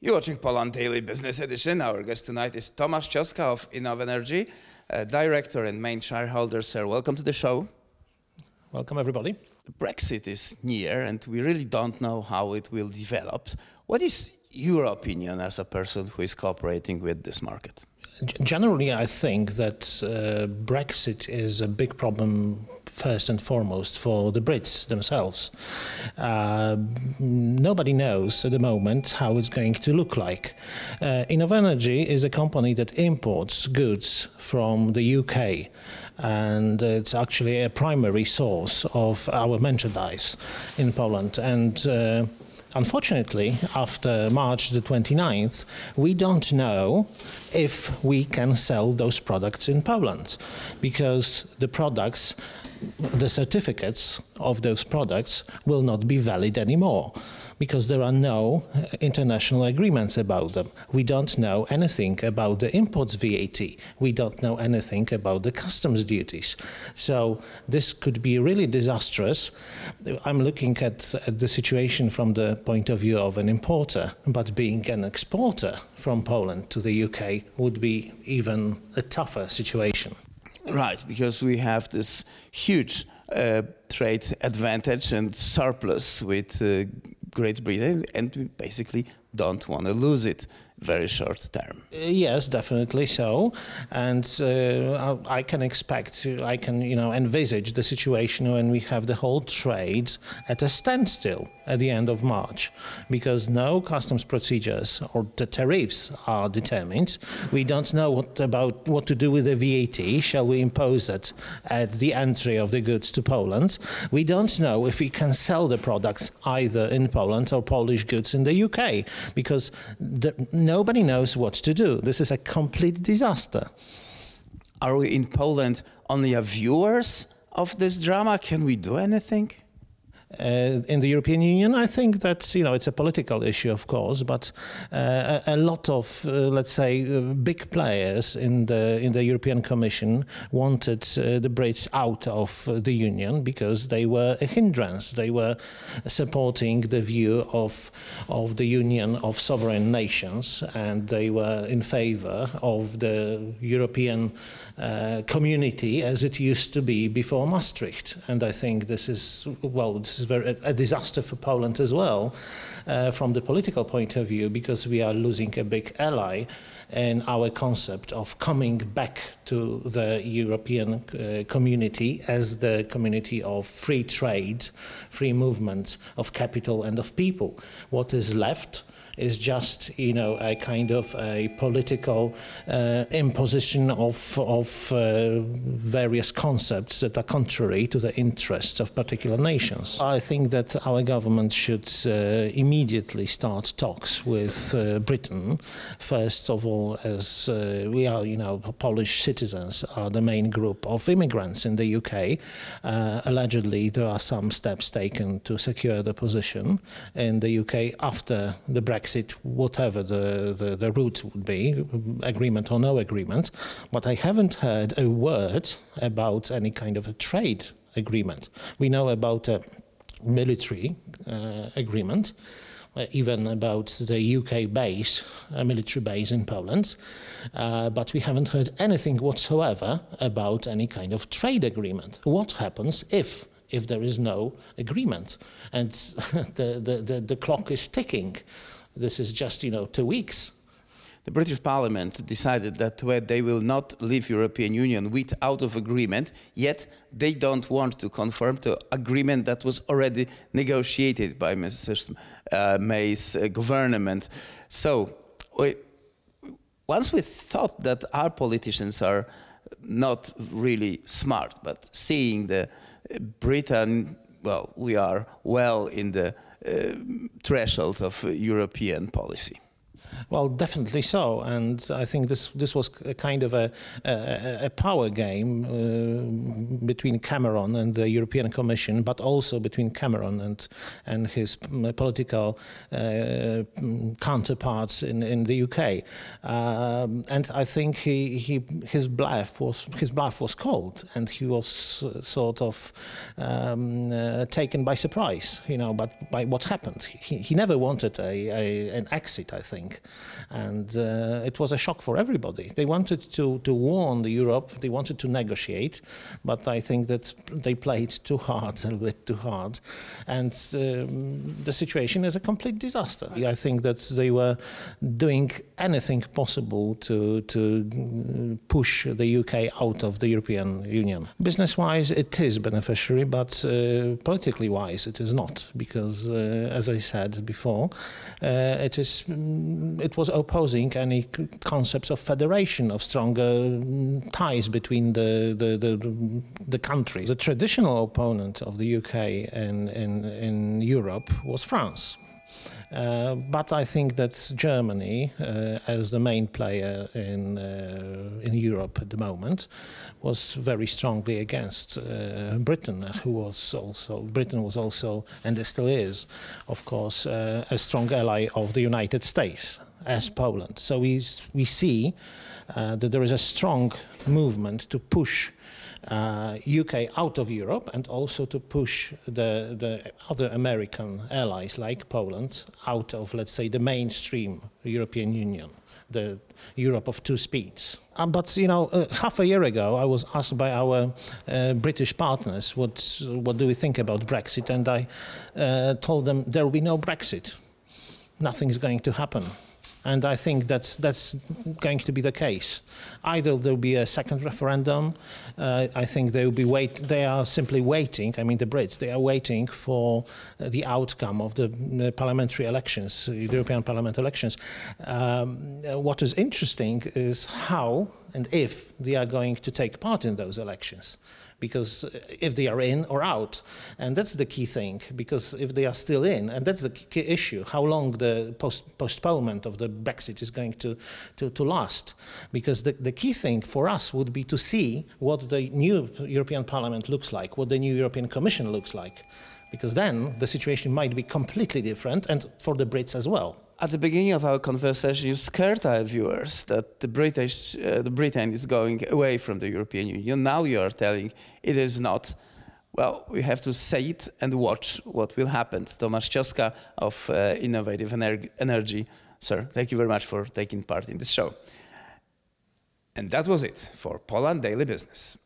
You're watching Poland Daily Business Edition. Our guest tonight is Tomasz Cioska of Nowe Energy, director and main shareholder. Sir, welcome to the show. Welcome, everybody. Brexit is near, and we really don't know how it will develop. What is your opinion as a person who is cooperating with this market? Generally, I think that Brexit is a big problem first and foremost for the Brits themselves. Nobody knows at the moment how it's going to look like. Nowe Energy is a company that imports goods from the UK, and it's actually a primary source of our merchandise in Poland. And unfortunately, after March the 29th, we don't know if we can sell those products in Poland, because the certificates of those products will not be valid anymore, because there are no international agreements about them. We don't know anything about the imports VAT. We don't know anything about the customs duties. So this could be really disastrous. I'm looking at the situation from the point of view of an importer, but being an exporter from Poland to the UK would be even a tougher situation. Right, because we have this huge trade advantage and surplus with Great Britain, and we basically don't want to lose it very short term. Yes, definitely so. And I can envisage the situation when we have the whole trade at a standstill at the end of March, because no customs procedures or the tariffs are determined. We don't know what to do with the VAT. Shall we impose it at the entry of the goods to Poland? We don't know if we can sell the products either in Poland or Polish goods in the UK, because nobody knows what to do. This is a complete disaster. Are we in Poland only viewers of this drama? Can we do anything? In the European Union, I think that it's a political issue, of course, but a lot of, let's say, big players in the European Commission wanted the Brits out of the Union because they were a hindrance. They were supporting the view of the Union of sovereign nations, and they were in favor of the European community as it used to be before Maastricht. And I think this is a disaster for Poland as well, from the political point of view, because we are losing a big ally in our concept of coming back to the European community as the community of free trade, free movement of capital and of people. What is left is just, a kind of a political imposition of various concepts that are contrary to the interests of particular nations. I think that our government should immediately start talks with Britain. First of all, as we are, Polish citizens are the main group of immigrants in the UK. Allegedly, there are some steps taken to secure the position in the UK after the Brexit, whatever the route would be, agreement or no agreement. But I haven't heard a word about any kind of a trade agreement. We know about a military agreement, even about the UK base, a military base in Poland, but we haven't heard anything whatsoever about any kind of trade agreement. What happens if there is no agreement and the clock is ticking? This is just, 2 weeks. The British Parliament decided that they will not leave European Union without of agreement, yet they don't want to confirm the agreement that was already negotiated by Mrs. May's government. So, once we thought that our politicians are not really smart, but seeing the Britain, we are well in the threshold of European policy. Well, definitely so, and I think this was a kind of a power game between Cameron and the European Commission, but also between Cameron and his political counterparts in the UK. And I think his bluff was called, and he was sort of taken by surprise, but by what happened. He never wanted an exit, I think, and it was a shock for everybody. They wanted to warn Europe, they wanted to negotiate, but I think that they played too hard, a little bit too hard, and the situation is a complete disaster. I think that they were doing anything possible to push the UK out of the European Union. Business-wise, it is beneficiary, but politically-wise, it is not, because, as I said before, it was opposing any concepts of federation, of stronger ties between the countries. The traditional opponent of the UK in Europe was France. But I think that Germany, as the main player in Europe at the moment, was very strongly against Britain, Britain was also, and still is, of course, a strong ally of the United States, as Poland. So we see that there is a strong movement to push UK out of Europe, and also to push the other American allies like Poland out of, let's say, the mainstream European Union, the Europe of two speeds. But half a year ago, I was asked by our British partners what do we think about Brexit, and I told them there will be no Brexit. Nothing is going to happen. And I think that's going to be the case. Either there will be a second referendum. I think they are simply waiting. I mean, the Brits, they are waiting for the outcome of the parliamentary elections, the European Parliament elections. What is interesting is how and if they are going to take part in those elections. Because if they are in or out, and that's the key thing, because if they are still in, and that's the key issue, how long the postponement of the Brexit is going to last. Because the key thing for us would be to see what the new European Parliament looks like, what the new European Commission looks like, because then the situation might be completely different, and for the Brits as well. At the beginning of our conversation, you scared our viewers that the Britain is going away from the European Union. Now you are telling it is not. Well, we have to say it and watch what will happen. Tomasz Cioska of Innovative Energy. Sir, thank you very much for taking part in this show. And that was it for Poland Daily Business.